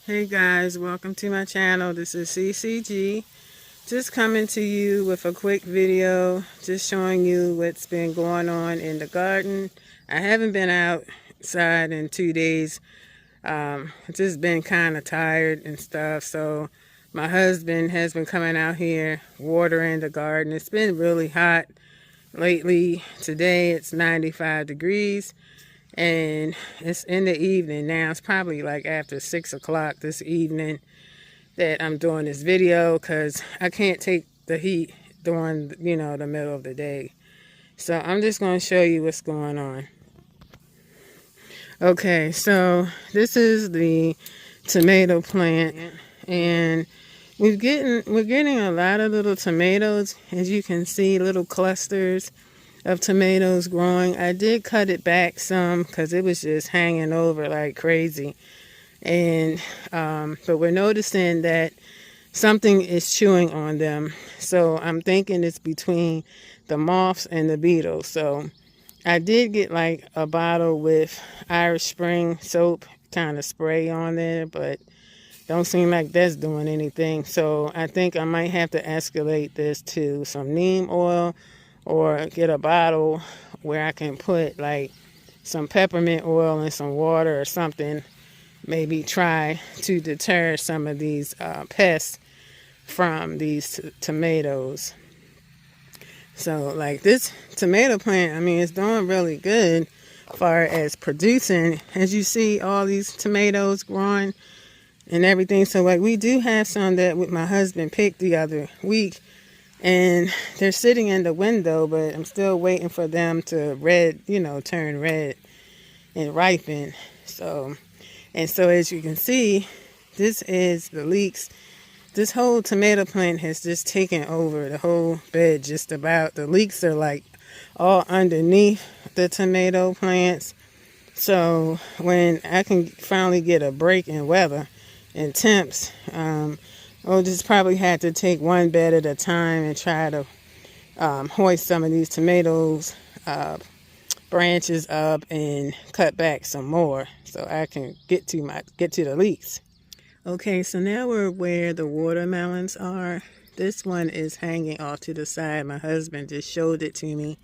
Hey guys, welcome to my channel. This is CeeCeeG. Just coming to you with a quick video, just showing you what's been going on in the garden. I haven't been outside in 2 days. Just been kind of tired and stuff. So my husband has been coming out here watering the garden. It's been really hot lately. Today it's 95 degrees. And it's in the evening now. It's probably like after 6 o'clock this evening that I'm doing this video because I can't take the heat during, the middle of the day. So I'm just going to show you what's going on. Okay, so this is the tomato plant, and we're getting a lot of little tomatoes. As you can see, little clusters of tomatoes growing. I did cut it back some because it was just hanging over like crazy, and but we're noticing that something is chewing on them. So I'm thinking it's between the moths and the beetles. So I did get like a bottle with Irish Spring soap kind of spray on there, but don't seem like that's doing anything. So I think I might have to escalate this to some neem oil, or get a bottle where I can put like some peppermint oil and some water or something. Maybe try to deter some of these pests from these tomatoes. So like this tomato plant, I mean, it's doing really good as far as producing. As you see, all these tomatoes growing and everything. So like we do have some that with my husband picked the other week, and they're sitting in the window, but I'm still waiting for them to turn red and ripen. So as you can see, this is the leeks. This whole tomato plant has just taken over the whole bed just about. The leeks are like all underneath the tomato plants. So when I can finally get a break in weather and temps, we'll just probably have to take one bed at a time and try to hoist some of these tomatoes branches up and cut back some more so I can get to the leeks. Okay, so now we're where the watermelons are. This one is hanging off to the side. My husband just showed it to me,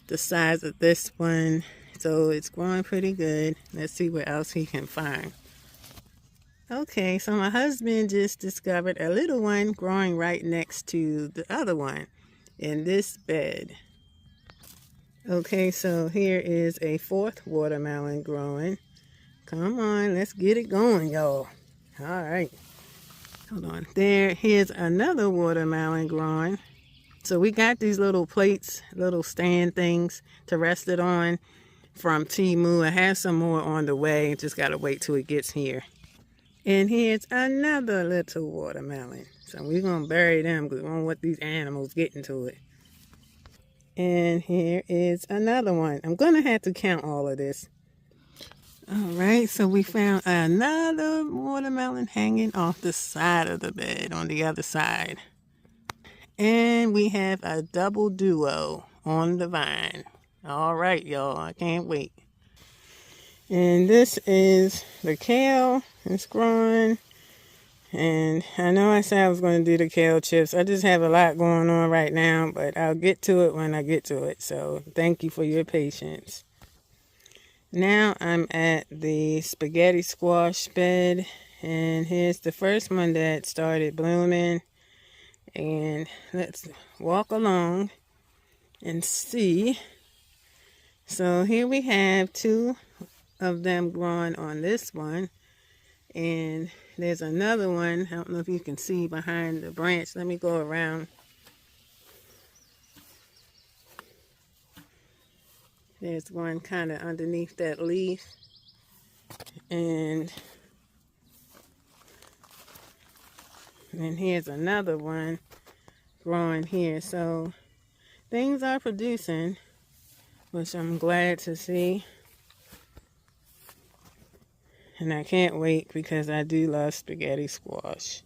the size of this one. So it's growing pretty good. Let's see what else he can find. Okay, so my husband just discovered a little one growing right next to the other one in this bed. Okay, so here is a fourth watermelon growing. Come on, let's get it going, y'all. All right. Hold on. Here's another watermelon growing. So we got these little plates, little stand things to rest it on from Temu. I have some more on the way. Just got to wait till it gets here. And here's another little watermelon. So we're going to bury them because we don't want these animals getting to it. And here is another one. I'm going to have to count all of this. All right, so we found another watermelon hanging off the side of the bed on the other side. And we have a double duo on the vine. All right, y'all, I can't wait. And this is the kale. It's growing. And I know I said I was going to do the kale chips. I just have a lot going on right now, but I'll get to it when I get to it. So thank you for your patience. Now I'm at the spaghetti squash bed. And here's the first one that started blooming. And let's walk along and see. So here we have two of them growing on this one, and there's another one. I don't know if you can see behind the branch. Let me go around. There's one kind of underneath that leaf, and here's another one growing here. So things are producing, which I'm glad to see. And I can't wait because I do love spaghetti squash.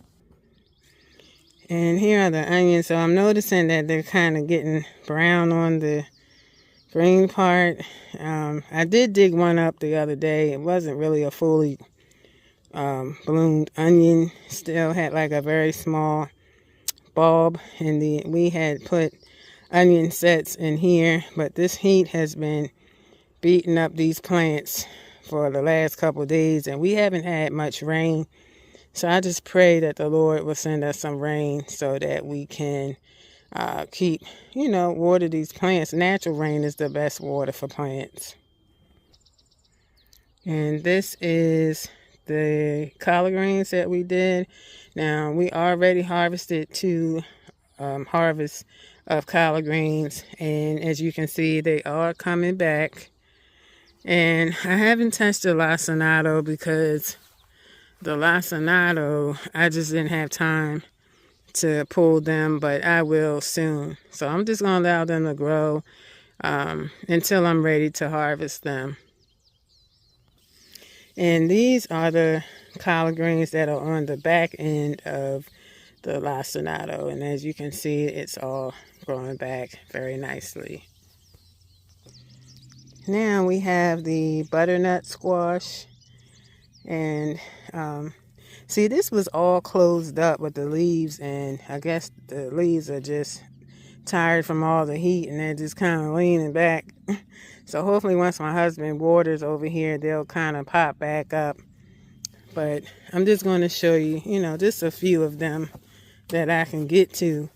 And here are the onions. So I'm noticing that they're kind of getting brown on the green part. I did dig one up the other day. It wasn't really a fully bloomed onion still had like a very small bulb, and we had put onion sets in here, but this heat has been beating up these plants for the last couple of days, and we haven't had much rain. So I just pray that the Lord will send us some rain so that we can keep, water these plants. Natural rain is the best water for plants. And this is the collard greens that we did. Now, we already harvested 2 harvests of collard greens, and as you can see, they are coming back. And I haven't touched the lacinato because the lacinato, I just didn't have time to pull them, but I will soon. So I'm just going to allow them to grow until I'm ready to harvest them. And these are the collard greens that are on the back end of the lacinato. And as you can see, it's all growing back very nicely. Now we have the butternut squash. And see, this was all closed up with the leaves, and I guess the leaves are just tired from all the heat and they're just kind of leaning back. So hopefully once my husband waters over here, they'll kind of pop back up. But I'm just going to show you, just a few of them that I can get to.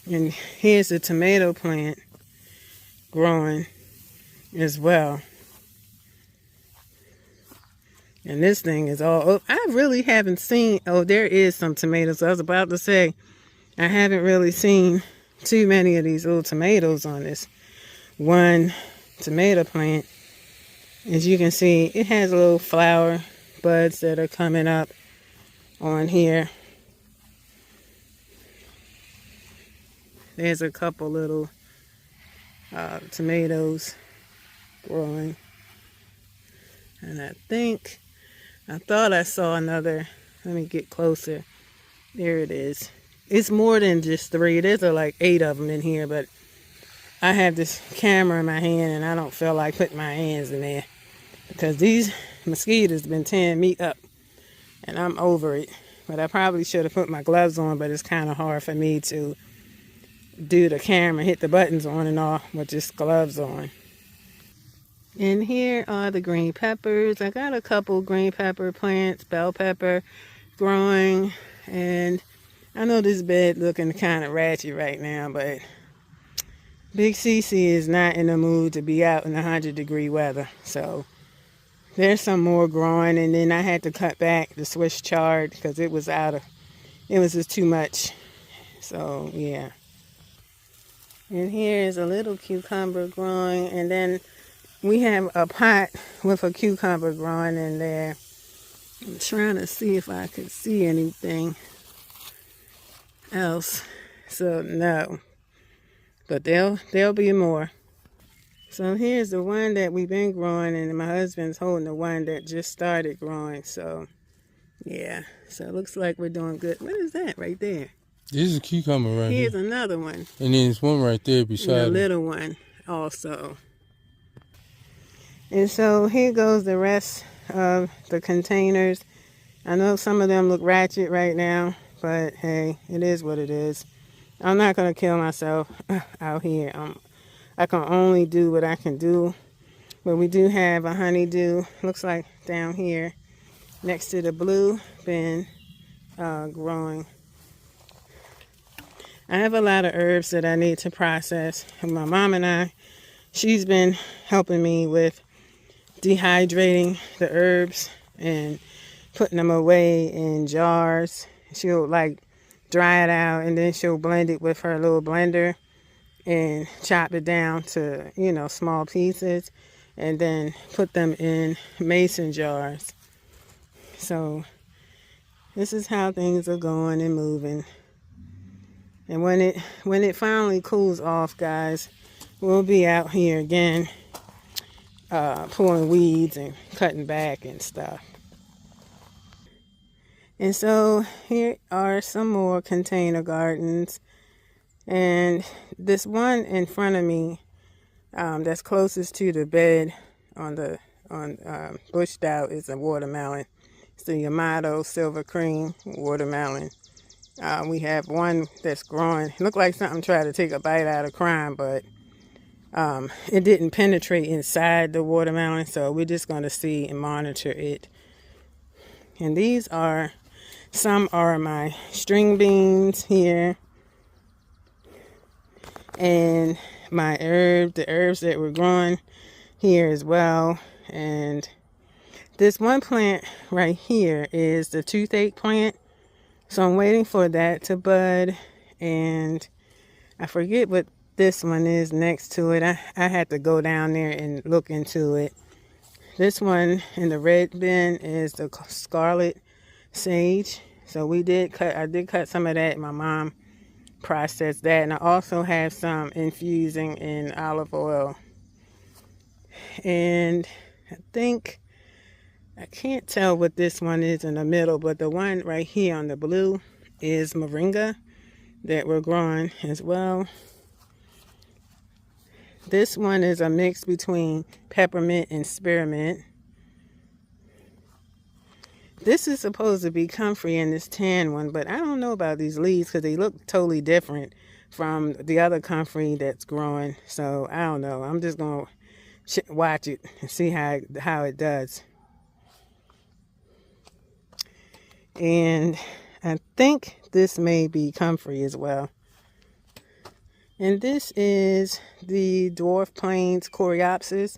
And here's the tomato plant growing as well. And this thing is all, I really haven't seen, there is some tomatoes. I was about to say, I haven't really seen too many of these little tomatoes on this one tomato plant. As you can see, it has little flower buds that are coming up on here. There's a couple little tomatoes growing. And I thought I saw another. Let me get closer. There it is. It's more than just 3. There's like 8 of them in here, but I have this camera in my hand and I don't feel like putting my hands in there because these mosquitoes have been tearing me up and I'm over it. But I probably should have put my gloves on, but it's kind of hard for me to do the camera, hit the buttons on and off with just gloves on. And here are the green peppers. I got a couple green pepper plants, bell pepper growing. And I know this bed looking kind of ratchet right now, but Big CeeCee is not in the mood to be out in 100-degree weather. So there's some more growing. And then I had to cut back the Swiss chard because it was just too much. So yeah. And here is a little cucumber growing. And then we have a pot with a cucumber growing in there. I'm trying to see if I could see anything else. So no. But there'll be more. So here's the one that we've been growing, and my husband's holding the one that just started growing. So yeah. So it looks like we're doing good. What is that right there? This is a cucumber right here. Here's another one. And then there's one right there beside it. A little one also. And so here goes the rest of the containers. I know some of them look ratchet right now, but hey, it is what it is. I'm not going to kill myself out here. I can only do what I can do. But we do have a honeydew, looks like down here, next to the blue bin growing. I have a lot of herbs that I need to process. And my mom and I, she's been helping me with dehydrating the herbs and putting them away in jars. She'll like dry it out and then she'll blend it with her little blender and chop it down to, small pieces and then put them in mason jars. So this is how things are going and moving. And when it finally cools off, guys, we'll be out here again pulling weeds and cutting back and stuff. And so here are some more container gardens. And this one in front of me that's closest to the bed on the bushed out is a watermelon. It's the Yamato Silver Cream watermelon. We have one that's growing. It looked like something tried to take a bite out of crime, but it didn't penetrate inside the watermelon, so we're just going to see and monitor it. And these are, some are my string beans here, and my the herbs that were growing here as well. And this one plant right here is the toothache plant, so I'm waiting for that to bud. And I forget what this one is next to it. I had to go down there and look into it. This one in the red bin is the scarlet sage. So I did cut some of that. My mom processed that. And I also have some infusing in olive oil. And I can't tell what this one is in the middle, but the one right here on the blue is moringa that we're growing as well. This one is a mix between peppermint and spearmint. This is supposed to be comfrey in this tan one, but I don't know about these leaves because they look totally different from the other comfrey that's growing. So I don't know. I'm just going to watch it and see how it does. And I think this may be comfrey as well. And this is the dwarf plains coreopsis.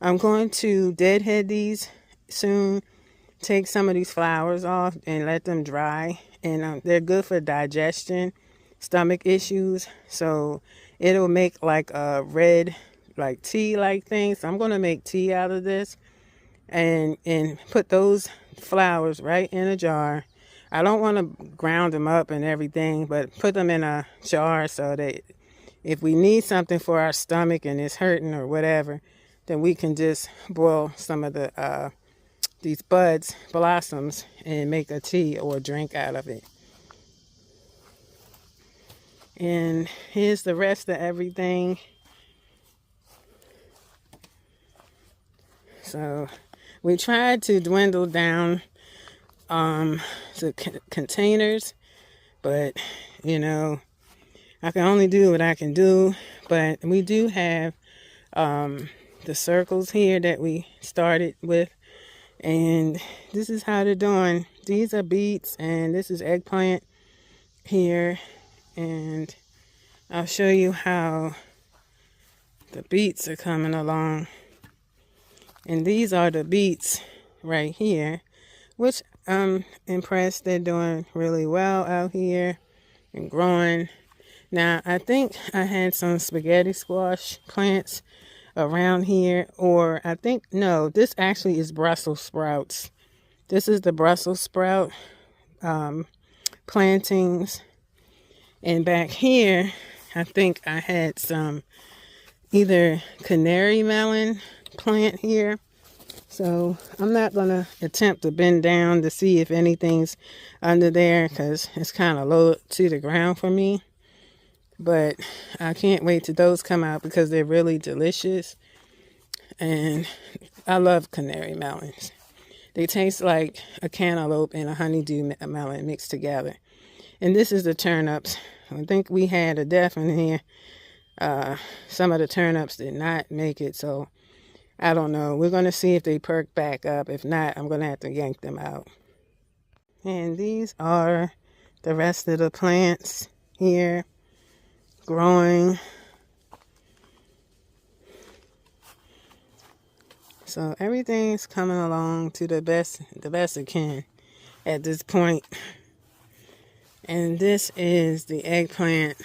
I'm going to deadhead these soon, take some of these flowers off and let them dry. And they're good for digestion, stomach issues. So it'll make like a red, like tea-like thing. So I'm going to make tea out of this and put those flowers right in a jar. I don't want to ground them up and everything, but put them in a jar so that if we need something for our stomach and it's hurting or whatever, then we can just boil some of the these blossoms, and make a tea or a drink out of it. And here's the rest of everything. So we tried to dwindle down the containers, but you know, I can only do what I can do. But we do have the circles here that we started with, and this is how they're doing. These are beets, and this is eggplant here, and I'll show you how the beets are coming along. And these are the beets right here, which I'm impressed they're doing really well out here and growing. Now, I think I had some spaghetti squash plants around here, or I think, no, this actually is Brussels sprouts. This is the Brussels sprout plantings. And back here, I think I had some either canary melon plant here. So I'm not going to attempt to bend down to see if anything's under there because it's kind of low to the ground for me. But I can't wait till those come out because they're really delicious. And I love canary melons. They taste like a cantaloupe and a honeydew melon mixed together. And this is the turnips. I think we had a death in here. Some of the turnips did not make it, so I don't know. We're going to see if they perk back up. If not, I'm going to have to yank them out. And these are the rest of the plants here growing. So everything's coming along to the best it can at this point. And this is the eggplant.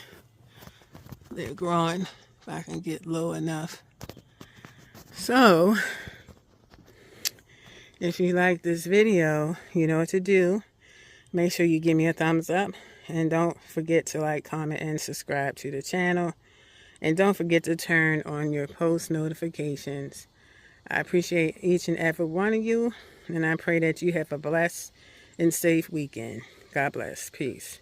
They're growing, if I can get low enough. So, if you like this video, you know what to do. Make sure you give me a thumbs up. And don't forget to like, comment, and subscribe to the channel. And don't forget to turn on your post notifications. I appreciate each and every one of you. And I pray that you have a blessed and safe weekend. God bless. Peace.